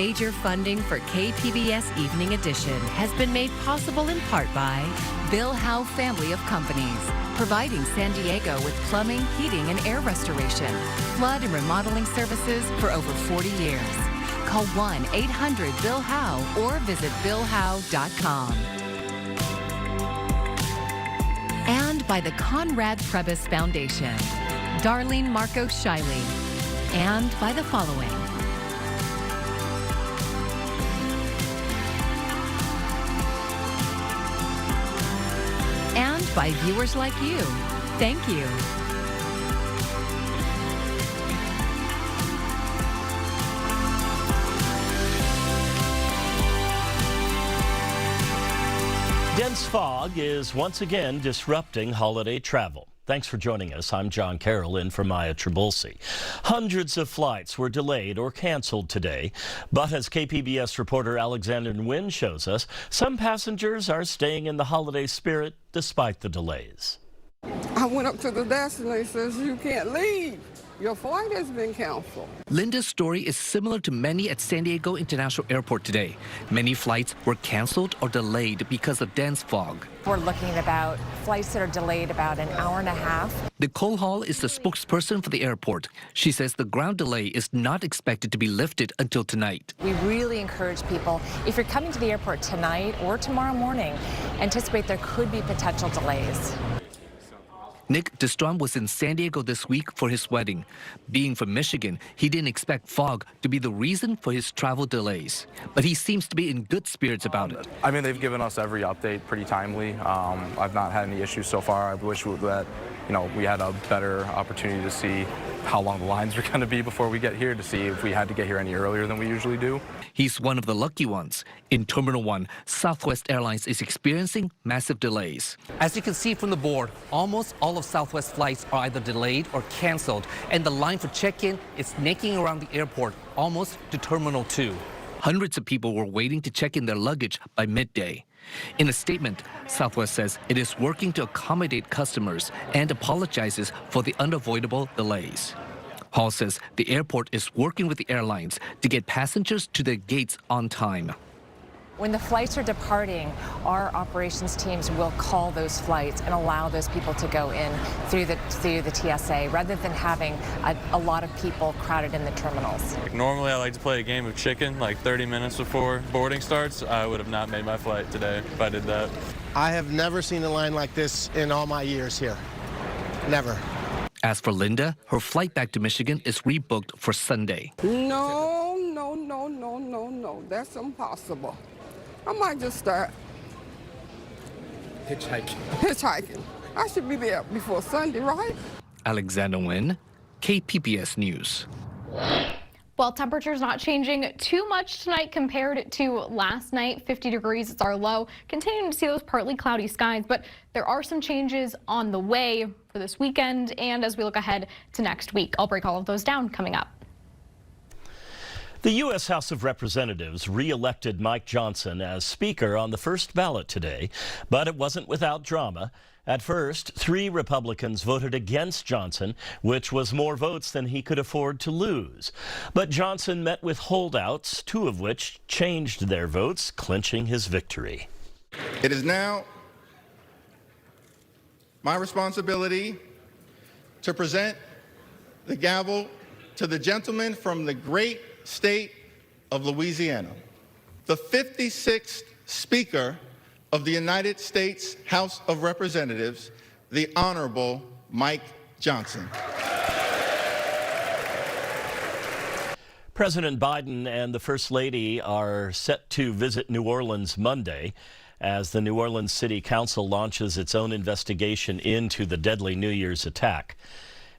Major funding for KPBS Evening Edition has been made possible in part by Bill Howe Family of Companies, providing San Diego with plumbing, heating, and air restoration, flood and remodeling services for over 40 years. Call 1-800-BILL-HOWE or visit billhowe.com. And by the Conrad Trebas Foundation, Darlene Marcos Shiley, and by the following. And by viewers like you. Thank you. Dense fog is once again disrupting holiday travel. Thanks for joining us. I'm John Carroll in for Maya Trabulsi. Hundreds of flights were delayed or canceled today, but as KPBS reporter Alexander Nguyen shows us, some passengers are staying in the holiday spirit despite the delays. I went up to the desk and they says, you can't leave. Your flight has been canceled. Linda's story is similar to many at San Diego International Airport today. Many flights were canceled or delayed because of dense fog. We're looking at about flights that are delayed about an hour and a half. Nicole Hall is the spokesperson for the airport. She says the ground delay is not expected to be lifted until tonight. We really encourage people, if you're coming to the airport tonight or tomorrow morning, anticipate there could be potential delays. Nick DeStrom was in San Diego this week for his wedding. Being from Michigan, he didn't expect fog to be the reason for his travel delays. But he seems to be in good spirits about it. I mean, they've given us every update pretty timely. I've not had any issues so far. I wish that, we had a better opportunity to see how long the lines are going to be before we get here, to see if we had to get here any earlier than we usually do. He's one of the lucky ones. In Terminal 1, Southwest Airlines is experiencing massive delays. As you can see from the board, almost all of Southwest flights are either delayed or canceled, and the line for check-in is snaking around the airport almost to Terminal 2. Hundreds of people were waiting to check in their luggage by midday. In a statement, Southwest says it is working to accommodate customers and apologizes for the unavoidable delays. Hall says the airport is working with the airlines to get passengers to their gates on time. When the flights are departing, our operations teams will call those flights and allow those people to go in through the TSA rather than having a lot of people crowded in the terminals. Normally I like to play a game of chicken like 30 minutes before boarding starts. I would have not made my flight today if I did that. I have never seen a line like this in all my years here. Never. As for Linda, her flight back to Michigan is rebooked for Sunday. No. That's impossible. I might just start hitchhiking. I should be there before Sunday, right? Alexander Nguyen, KPBS News. Well, temperature's not changing too much tonight compared to last night. 50 degrees is our low. Continuing to see those partly cloudy skies, but there are some changes on the way for this weekend and as we look ahead to next week. I'll break all of those down coming up. The U.S. House of Representatives re-elected Mike Johnson as Speaker on the first ballot today, but it wasn't without drama. At first, 3 Republicans voted against Johnson, which was more votes than he could afford to lose. But Johnson met with holdouts, 2 of which changed their votes, clinching his victory. It is now my responsibility to present the gavel to the gentleman from the great state of Louisiana, the 56th Speaker of the United States House of Representatives, the Honorable Mike Johnson. President Biden and the First Lady are set to visit New Orleans Monday as the New Orleans City Council launches its own investigation into the deadly New Year's attack.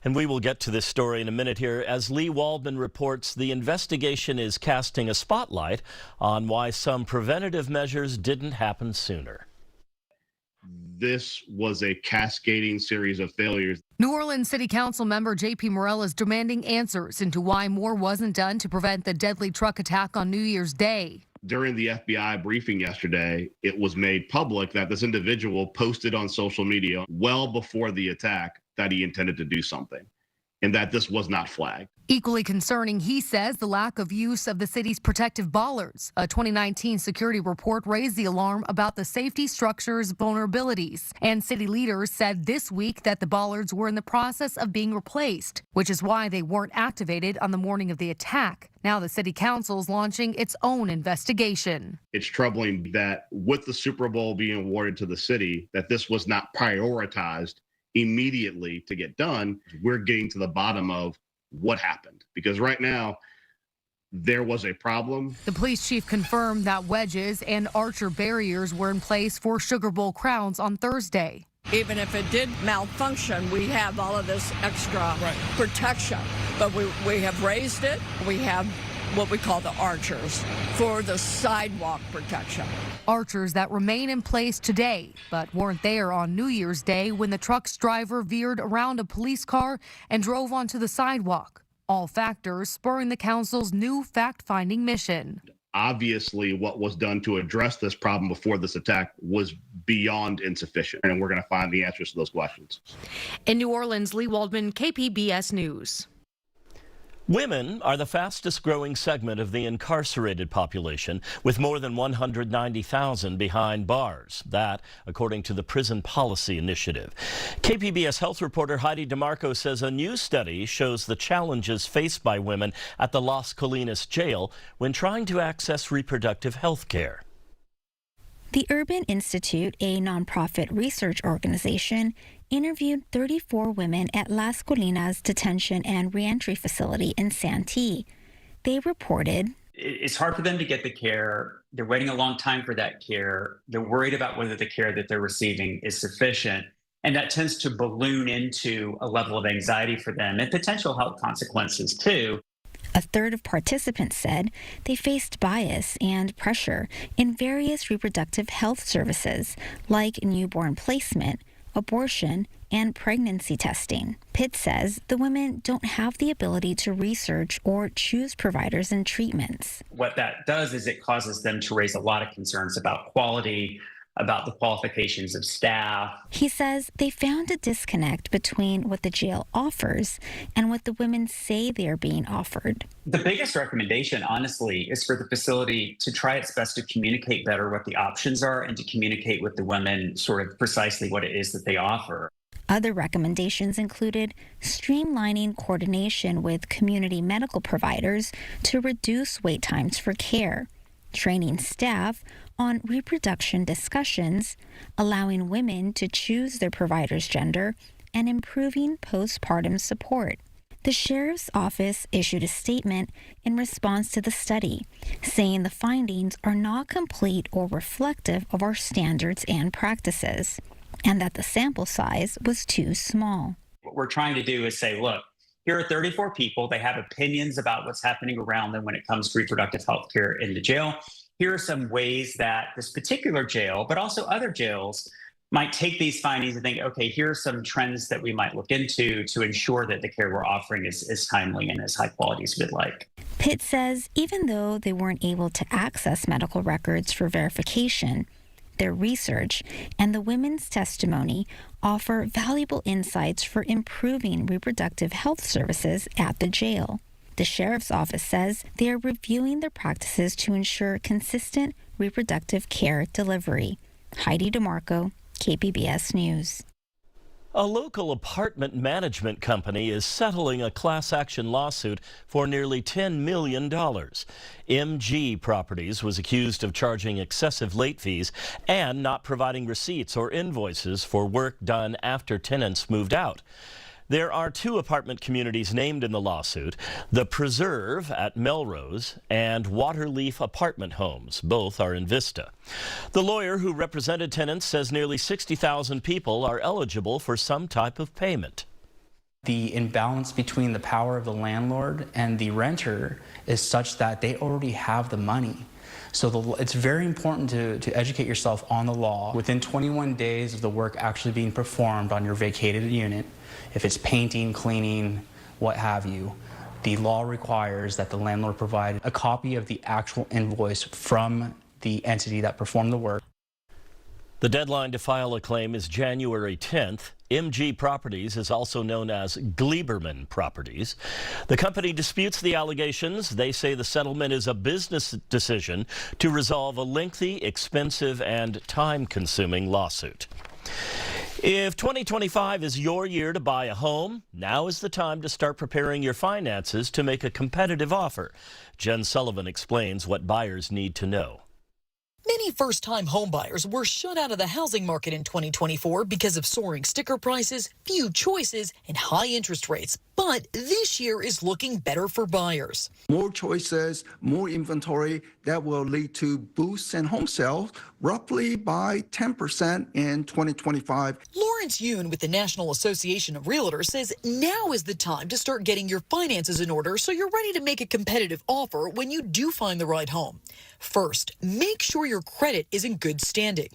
And we will get to this story in a minute here. As Lee Waldman reports, the investigation is casting a spotlight on why some preventative measures didn't happen sooner. This was a cascading series of failures. New Orleans City Council member J.P. Morell is demanding answers into why more wasn't done to prevent the deadly truck attack on New Year's Day. During the FBI briefing yesterday, it was made public that this individual posted on social media well before the attack that he intended to do something and that this was not flagged. Equally concerning, he says, the lack of use of the city's protective bollards. A 2019 security report raised the alarm about the safety structure's vulnerabilities. And city leaders said this week that the bollards were in the process of being replaced, which is why they weren't activated on the morning of the attack. Now the city council's launching its own investigation. It's troubling that with the Super Bowl being awarded to the city, that this was not prioritized immediately to get done. We're getting to the bottom of what happened, because right now there was a problem. The police chief confirmed that wedges and archer barriers were in place for Sugar Bowl crowds on Thursday. Even if it did malfunction, we have all of this extra protection. But we have raised it. We have what we call the archers for the sidewalk protection. Archers that remain in place today, but weren't there on New Year's Day when the truck's driver veered around a police car and drove onto the sidewalk. All factors spurring the council's new fact-finding mission. Obviously, what was done to address this problem before this attack was beyond insufficient, and we're going to find the answers to those questions. In New Orleans, Lee Waldman, KPBS News. Women are the fastest growing segment of the incarcerated population, with more than 190,000 behind bars. That, according to the Prison Policy Initiative. KPBS health reporter Heidi DeMarco says a new study shows the challenges faced by women at the Las Colinas jail when trying to access reproductive health care. The Urban Institute, a nonprofit research organization, interviewed 34 women at Las Colinas Detention and Reentry Facility in Santee. They reported, it's hard for them to get the care. They're waiting a long time for that care. They're worried about whether the care that they're receiving is sufficient. And that tends to balloon into a level of anxiety for them and potential health consequences, too. A third of participants said they faced bias and pressure in various reproductive health services, like newborn placement, abortion, and pregnancy testing. Pitt says the women don't have the ability to research or choose providers and treatments. What that does is it causes them to raise a lot of concerns about quality, about the qualifications of staff. He says they found a disconnect between what the jail offers and what the women say they are being offered. The biggest recommendation, honestly, is for the facility to try its best to communicate better what the options are and to communicate with the women sort of precisely what it is that they offer. Other recommendations included streamlining coordination with community medical providers to reduce wait times for care, training staff on reproduction discussions, allowing women to choose their provider's gender, and improving postpartum support. The sheriff's office issued a statement in response to the study, saying the findings are not complete or reflective of our standards and practices, and that the sample size was too small. What we're trying to do is say, look, here are 34 people. They have opinions about what's happening around them when it comes to reproductive health care in the jail. Here are some ways that this particular jail, but also other jails, might take these findings and think, okay, here are some trends that we might look into to ensure that the care we're offering is timely and as high quality as we'd like. Pitt says even though they weren't able to access medical records for verification, their research and the women's testimony offer valuable insights for improving reproductive health services at the jail. The sheriff's office says they are reviewing their practices to ensure consistent reproductive care delivery. Heidi DeMarco, KPBS News. A local apartment management company is settling a class action lawsuit for nearly $10 million. MG Properties was accused of charging excessive late fees and not providing receipts or invoices for work done after tenants moved out. There are two apartment communities named in the lawsuit, the Preserve at Melrose and Waterleaf Apartment Homes. Both are in Vista. The lawyer who represented tenants says nearly 60,000 people are eligible for some type of payment. The imbalance between the power of the landlord and the renter is such that they already have the money. So it's very important to educate yourself on the law. Within 21 days of the work actually being performed on your vacated unit, if it's painting, cleaning, what have you, the law requires that the landlord provide a copy of the actual invoice from the entity that performed the work. The deadline to file a claim is January 10th. MG Properties is also known as Gleiberman Properties. The company disputes the allegations. They say the settlement is a business decision to resolve a lengthy, expensive, and time-consuming lawsuit. If 2025 is your year to buy a home, now is the time to start preparing your finances to make a competitive offer. Jen Sullivan explains what buyers need to know. Many first-time homebuyers were shut out of the housing market in 2024 because of soaring sticker prices, few choices, and high interest rates. But this year is looking better for buyers. More choices, more inventory, that will lead to boosts in home sales roughly by 10% in 2025. Lawrence Yoon with the National Association of Realtors says now is the time to start getting your finances in order so you're ready to make a competitive offer when you do find the right home. First, make sure your credit is in good standing.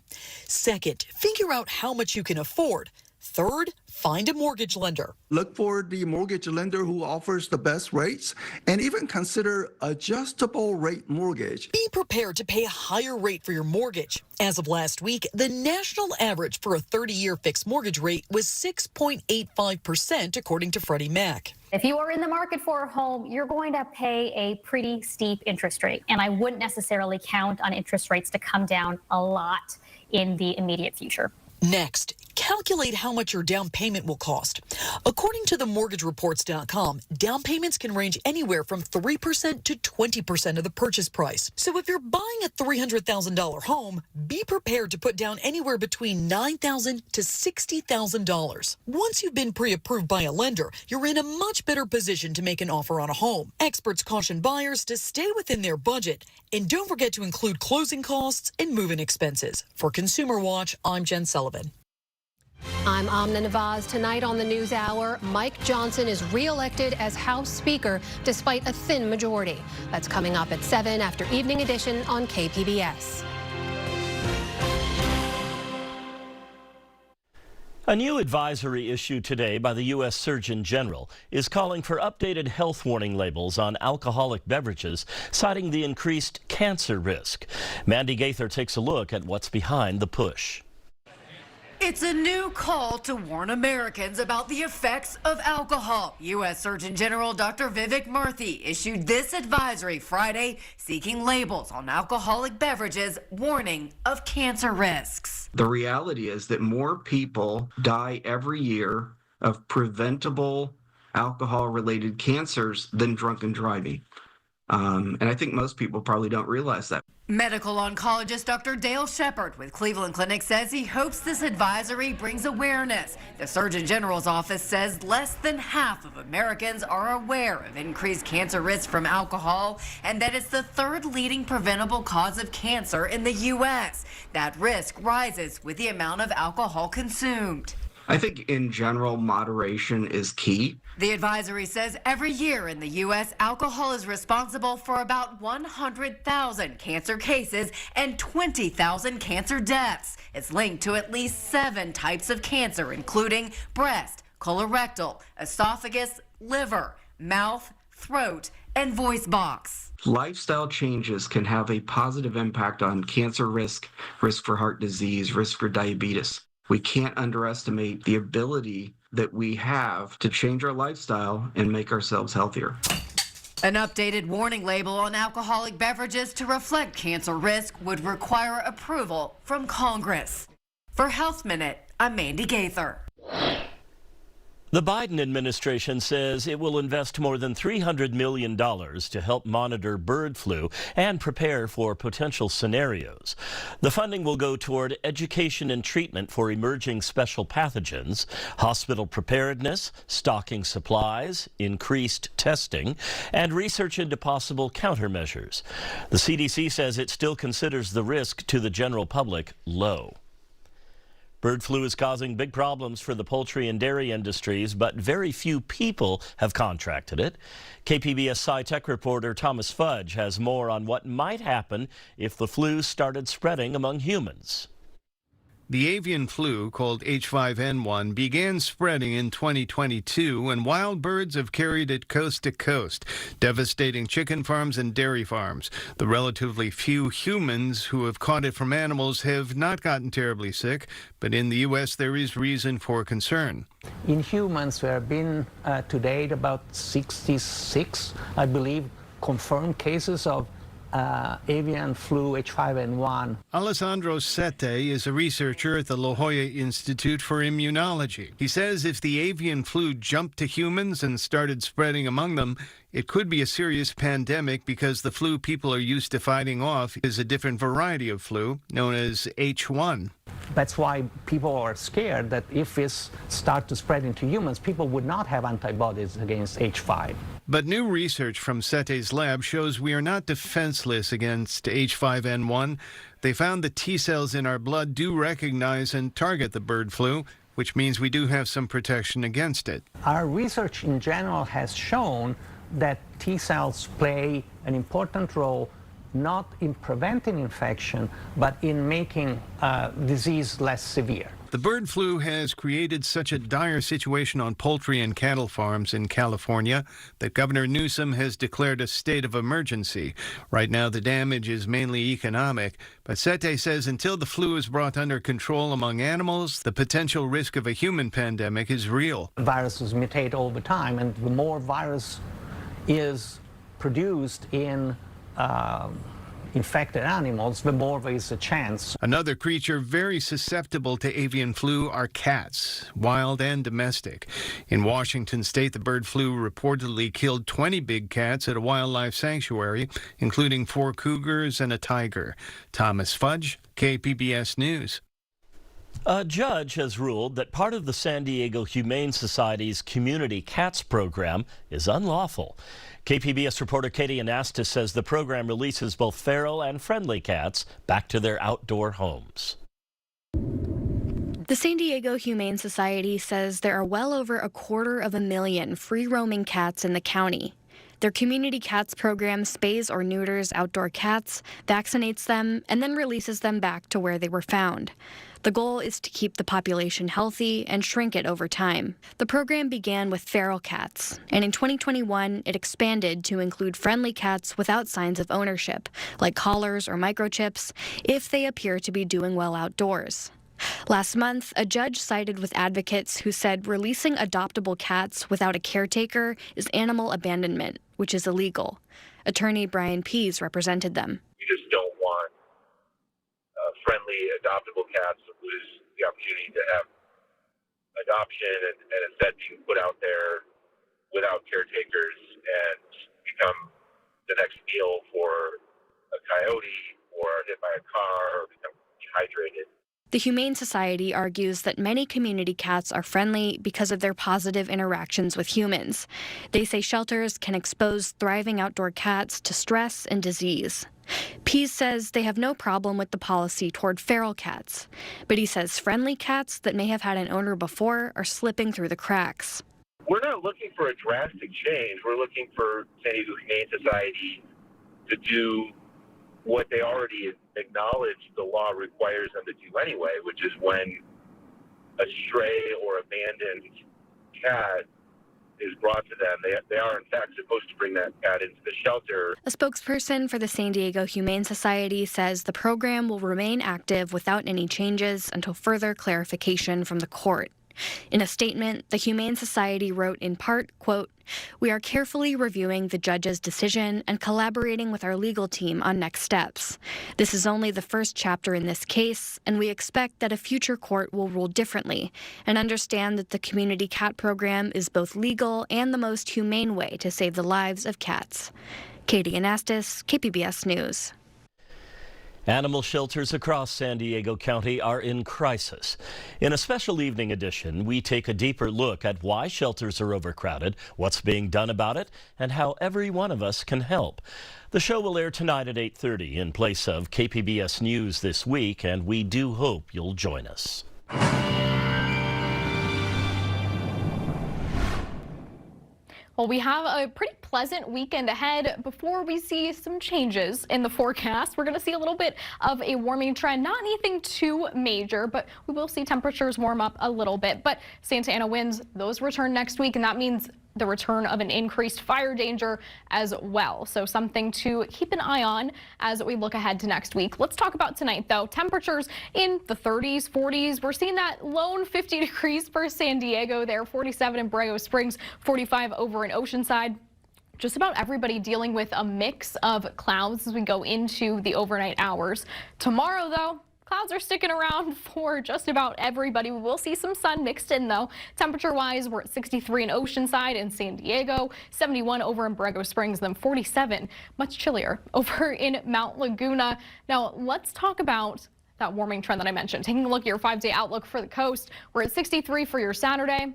Second, figure out how much you can afford. Third, find a mortgage lender. Look for the mortgage lender who offers the best rates and even consider adjustable rate mortgage. Be prepared to pay a higher rate for your mortgage. As of last week, the national average for a 30-year fixed mortgage rate was 6.85%, according to Freddie Mac. If you are in the market for a home, you're going to pay a pretty steep interest rate. And I wouldn't necessarily count on interest rates to come down a lot in the immediate future. Next, calculate how much your down payment will cost. According to themortgagereports.com, down payments can range anywhere from 3% to 20% of the purchase price. So if you're buying a $300,000 home, be prepared to put down anywhere between $9,000 to $60,000. Once you've been pre-approved by a lender, you're in a much better position to make an offer on a home. Experts caution buyers to stay within their budget and don't forget to include closing costs and move-in expenses. For Consumer Watch, I'm Jen Sullivan. I'm Amna Nawaz. Tonight on the NewsHour, Mike Johnson is reelected as House Speaker despite a thin majority. That's coming up at 7 after Evening Edition on KPBS. A new advisory issued today by the U.S. Surgeon General is calling for updated health warning labels on alcoholic beverages, citing the increased cancer risk. Mandy Gaither takes a look at what's behind the push. It's a new call to warn Americans about the effects of alcohol. U.S. Surgeon General Dr. Vivek Murthy issued this advisory Friday, seeking labels on alcoholic beverages, warning of cancer risks. The reality is that more people die every year of preventable alcohol-related cancers than drunken driving. And I think most people probably don't realize that. Medical oncologist Dr. Dale Shepard with Cleveland Clinic says he hopes this advisory brings awareness. The Surgeon General's office says less than half of Americans are aware of increased cancer risk from alcohol and that it's the third leading preventable cause of cancer in the U.S. That risk rises with the amount of alcohol consumed. I think in general, moderation is key. The advisory says every year in the U.S., alcohol is responsible for about 100,000 cancer cases and 20,000 cancer deaths. It's linked to at least 7 types of cancer, including breast, colorectal, esophagus, liver, mouth, throat, and voice box. Lifestyle changes can have a positive impact on cancer risk, risk for heart disease, risk for diabetes. We can't underestimate the ability that we have to change our lifestyle and make ourselves healthier. An updated warning label on alcoholic beverages to reflect cancer risk would require approval from Congress. For Health Minute, I'm Mandy Gaither. The Biden administration says it will invest more than $300 million to help monitor bird flu and prepare for potential scenarios. The funding will go toward education and treatment for emerging special pathogens, hospital preparedness, stocking supplies, increased testing, and research into possible countermeasures. The CDC says it still considers the risk to the general public low. Bird flu is causing big problems for the poultry and dairy industries, but very few people have contracted it. KPBS Sci-Tech reporter Thomas Fudge has more on what might happen if the flu started spreading among humans. The avian flu, called H5N1, began spreading in 2022, and wild birds have carried it coast to coast, devastating chicken farms and dairy farms. The relatively few humans who have caught it from animals have not gotten terribly sick, but in the U.S. there is reason for concern. In humans, there have been to date about 66, I believe, confirmed cases of avian flu H5N1. Alessandro Sette is a researcher at the La Jolla Institute for Immunology. He says if the avian flu jumped to humans and started spreading among them, it could be a serious pandemic because the flu people are used to fighting off is a different variety of flu known as H1. That's why people are scared that if this starts to spread into humans, people would not have antibodies against H5. But new research from Sette's lab shows we are not defenseless against H5N1. They found that T cells in our blood do recognize and target the bird flu, which means we do have some protection against it. Our research in general has shown that T cells play an important role not in preventing infection, but in making disease less severe. The bird flu has created such a dire situation on poultry and cattle farms in California that Governor Newsom has declared a state of emergency. Right now, the damage is mainly economic, but Sette says until the flu is brought under control among animals, the potential risk of a human pandemic is real. Viruses mutate all the time, and the more virus is produced in infected animals, the more there is a chance. Another creature very susceptible to avian flu are cats, wild and domestic. In Washington state, the bird flu reportedly killed 20 big cats at a wildlife sanctuary, including 4 cougars and a tiger. Thomas Fudge, KPBS News. A judge has ruled that part of the San Diego Humane Society's Community Cats program is unlawful. KPBS reporter Katie Anastas says the program releases both feral and friendly cats back to their outdoor homes. The San Diego Humane Society says there are well over 250,000 free-roaming cats in the county. Their Community Cats program spays or neuters outdoor cats, vaccinates them, and then releases them back to where they were found. The goal is to keep the population healthy and shrink it over time. The program began with feral cats, and in 2021, it expanded to include friendly cats without signs of ownership, like collars or microchips, if they appear to be doing well outdoors. Last month, a judge sided with advocates who said releasing adoptable cats without a caretaker is animal abandonment, which is illegal. Attorney Brian Pease represented them. You just don't want friendly adoptable cats to lose the opportunity to have adoption and instead being put out there without caretakers and become the next meal for a coyote or hit by a car or become dehydrated. The Humane Society argues that many community cats are friendly because of their positive interactions with humans. They say shelters can expose thriving outdoor cats to stress and disease. Pease says they have no problem with the policy toward feral cats, but he says friendly cats that may have had an owner before are slipping through the cracks. We're not looking for a drastic change. We're looking for San Diego Humane Society to do what they already acknowledge the law requires them to do anyway, which is when a stray or abandoned cat is brought to them, they are in fact supposed to bring that cat into the shelter. A spokesperson for the San Diego Humane Society says the program will remain active without any changes until further clarification from the court. In a statement, the Humane Society wrote in part, quote, "We are carefully reviewing the judge's decision and collaborating with our legal team on next steps. This is only the first chapter in this case, and we expect that a future court will rule differently and understand that the Community Cat program is both legal and the most humane way to save the lives of cats." Katie Anastas, KPBS News. Animal shelters across San Diego County are in crisis. In a special evening edition, we take a deeper look at why shelters are overcrowded, what's being done about it, and how every one of us can help. The show will air tonight at 8:30 in place of KPBS News This Week, and we do hope you'll join us. Well, we have a pretty pleasant weekend ahead before we see some changes in the forecast. We're going to see a little bit of a warming trend, not anything too major, but we will see temperatures warm up a little bit. But Santa Ana winds, those return next week, and that means the return of an increased fire danger as well. So something to keep an eye on as we look ahead to next week. Let's talk about tonight, though. Temperatures in the 30s, 40s. We're seeing that lone 50 degrees for San Diego there, 47 in Borrego Springs, 45 over in Oceanside. Just about everybody dealing with a mix of clouds as we go into the overnight hours. Tomorrow, though, clouds are sticking around for just about everybody. We will see some sun mixed in, though. Temperature-wise, we're at 63 in Oceanside and San Diego, 71 over in Borrego Springs, then 47, much chillier over in Mount Laguna. Now, let's talk about that warming trend that I mentioned. Taking a look at your 5-day outlook for the coast, we're at 63 for your Saturday.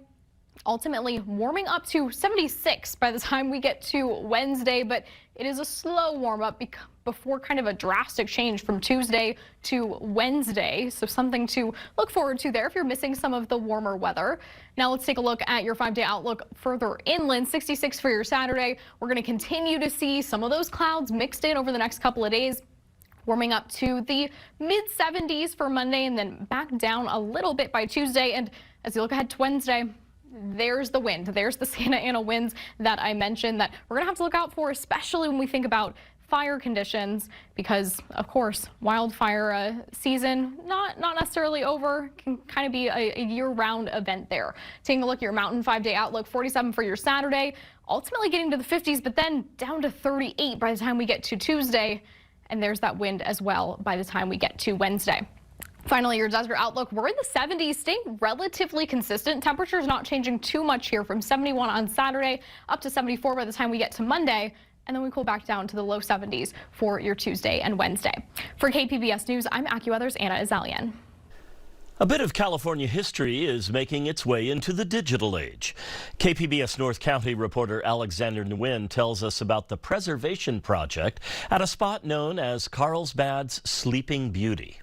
Ultimately warming up to 76 by the time we get to Wednesday, but it is a slow warm up before kind of a drastic change from Tuesday to Wednesday. So something to look forward to there if you're missing some of the warmer weather. Now let's take a look at your 5-day outlook further inland. 66 for your Saturday. We're going to continue to see some of those clouds mixed in over the next couple of days. Warming up to the mid 70s for Monday and then back down a little bit by Tuesday. And as you look ahead to Wednesday, there's the wind. There's the Santa Ana winds that I mentioned that we're going to have to look out for, especially when we think about fire conditions, because, of course, wildfire season not necessarily over, can kind of be a year-round event there. Taking a look at your mountain 5-day outlook, 47 for your Saturday, ultimately getting to the 50s, but then down to 38 by the time we get to Tuesday. And there's that wind as well by the time we get to Wednesday. Finally, your desert outlook, we're in the 70s, staying relatively consistent. Temperatures not changing too much here, from 71 on Saturday up to 74 by the time we get to Monday. And then we cool back down to the low 70s for your Tuesday and Wednesday. For KPBS News, I'm AccuWeather's Anna Azalian. A bit of California history is making its way into the digital age. KPBS North County reporter Alexander Nguyen tells us about the preservation project at a spot known as Carlsbad's Sleeping Beauty.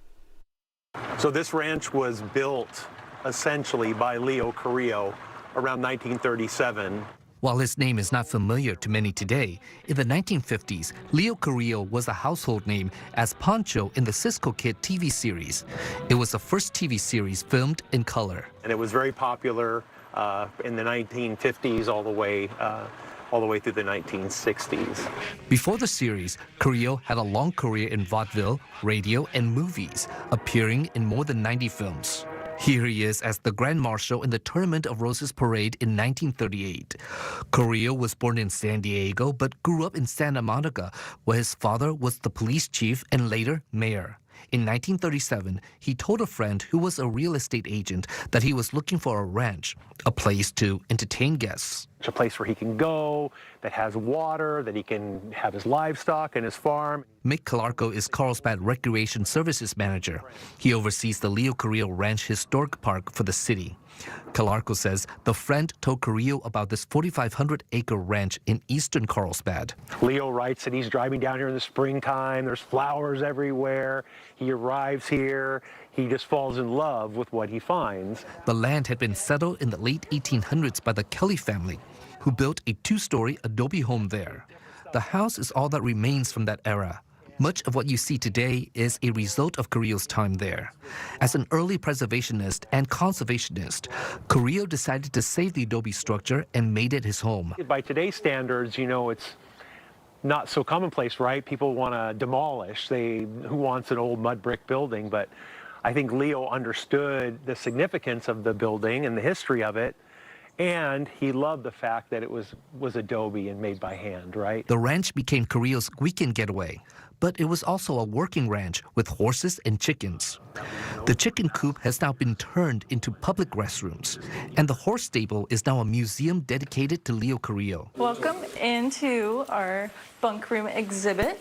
So this ranch was built essentially by Leo Koreo around 1937. While his name is not familiar to many today, in the 1950s, Leo Koreo was a household name as Pancho in the Cisco Kid TV series. It was the first TV series filmed in color. And it was very popular in the 1950s all the way through the 1960s. Before the series, Koreo had a long career in vaudeville, radio, and movies, appearing in more than 90 films. Here he is as the Grand Marshal in the Tournament of Roses Parade in 1938. Koreo was born in San Diego but grew up in Santa Monica, where his father was the police chief and later mayor. In 1937, he told a friend who was a real estate agent that he was looking for a ranch, a place to entertain guests. It's a place where he can go, that has water, that he can have his livestock and his farm. Mick Calarco is Carlsbad Recreation Services Manager. He oversees the Leo Koreo Ranch Historic Park for the city. Calarco says the friend told Koreo about this 4,500-acre ranch in eastern Carlsbad. Leo writes that he's driving down here in the springtime. There's flowers everywhere. He arrives here. He just falls in love with what he finds. The land had been settled in the late 1800s by the Kelly family, who built a 2-story adobe home there. The house is all that remains from that era. Much of what you see today is a result of Koreo's time there. As an early preservationist and conservationist, Koreo decided to save the adobe structure and made it his home. By today's standards, you know, it's not so commonplace, right? People want to demolish. Who wants an old mud brick building? But I think Leo understood the significance of the building and the history of it. And he loved the fact that it was adobe and made by hand, right? The ranch became Koreo's weekend getaway, but it was also a working ranch with horses and chickens. The chicken coop has now been turned into public restrooms, and the horse stable is now a museum dedicated to Leo Koreo. Welcome into our bunk room exhibit.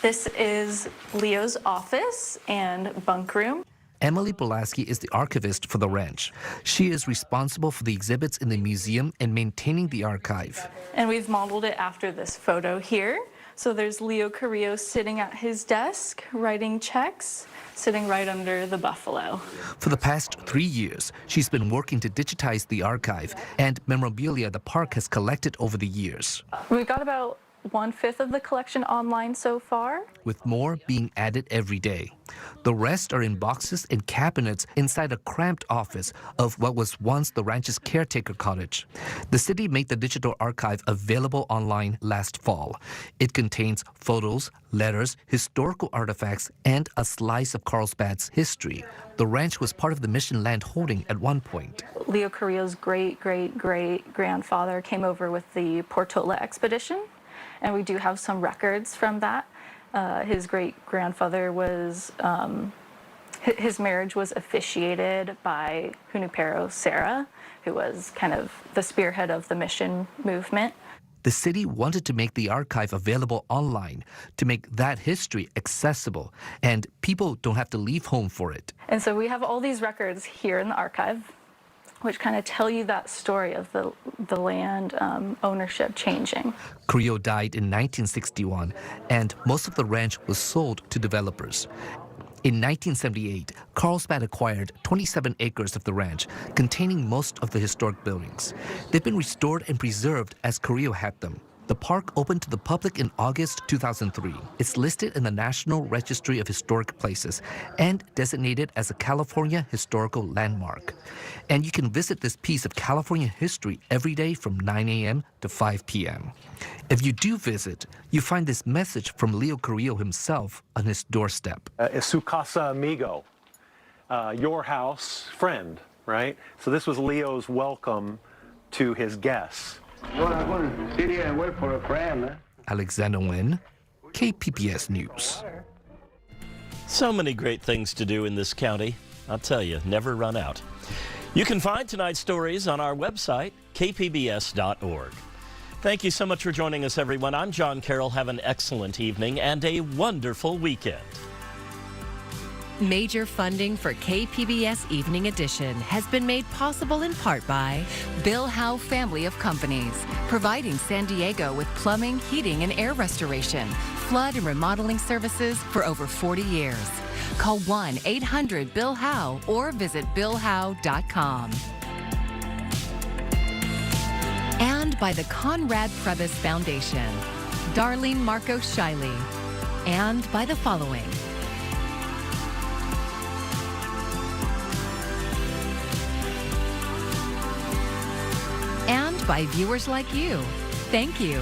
This is Leo's office and bunk room. Emily Bolaski is the archivist for the ranch. She is responsible for the exhibits in the museum and maintaining the archive. And we've modeled it after this photo here. So there's Leo Koreo sitting at his desk, writing checks, sitting right under the buffalo. For the past 3 years, she's been working to digitize the archive and memorabilia the park has collected over the years, We've got about 1/5 of the collection online so far. with more being added every day. The rest are in boxes and cabinets inside a cramped office of what was once the ranch's caretaker cottage. The city made the digital archive available online last fall. It contains photos, letters, historical artifacts, and a slice of Carlsbad's history. The ranch was part of the Mission Land Holding at one point. Leo Koreo's great-great-great-grandfather came over with the Portola expedition, and we do have some records from that. His great-grandfather was, his marriage was officiated by Junipero Serra, who was kind of the spearhead of the mission movement. The city wanted to make the archive available online to make that history accessible, and people don't have to leave home for it. And so we have all these records here in the archive, which kind of tell you that story of the land ownership changing. Koreo died in 1961, and most of the ranch was sold to developers. In 1978, Carlsbad acquired 27 acres of the ranch, containing most of the historic buildings. They've been restored and preserved as Koreo had them. The park opened to the public in August 2003. It's listed in the National Registry of Historic Places and designated as a California Historical Landmark. And you can visit this piece of California history every day from 9 a.m. to 5 p.m. If you do visit, you find this message from Leo Koreo himself on his doorstep. Es su casa amigo, your house friend, right? So this was Leo's welcome to his guests. Well, I'm going to sit here and wait for a friend. Alexander Nguyen, KPBS News. So many great things to do in this county. I'll tell you, never run out. You can find tonight's stories on our website, kpbs.org. Thank you so much for joining us, everyone. I'm John Carroll. Have an excellent evening and a wonderful weekend. Major funding for KPBS Evening Edition has been made possible in part by Bill Howe Family of Companies, providing San Diego with plumbing, heating, and air restoration, flood and remodeling services for over 40 years. Call 1-800-BILL-HOWE or visit billhowe.com. And by the Conrad Prebys Foundation, Darlene Marco Shiley, and by the following: and by viewers like you. Thank you.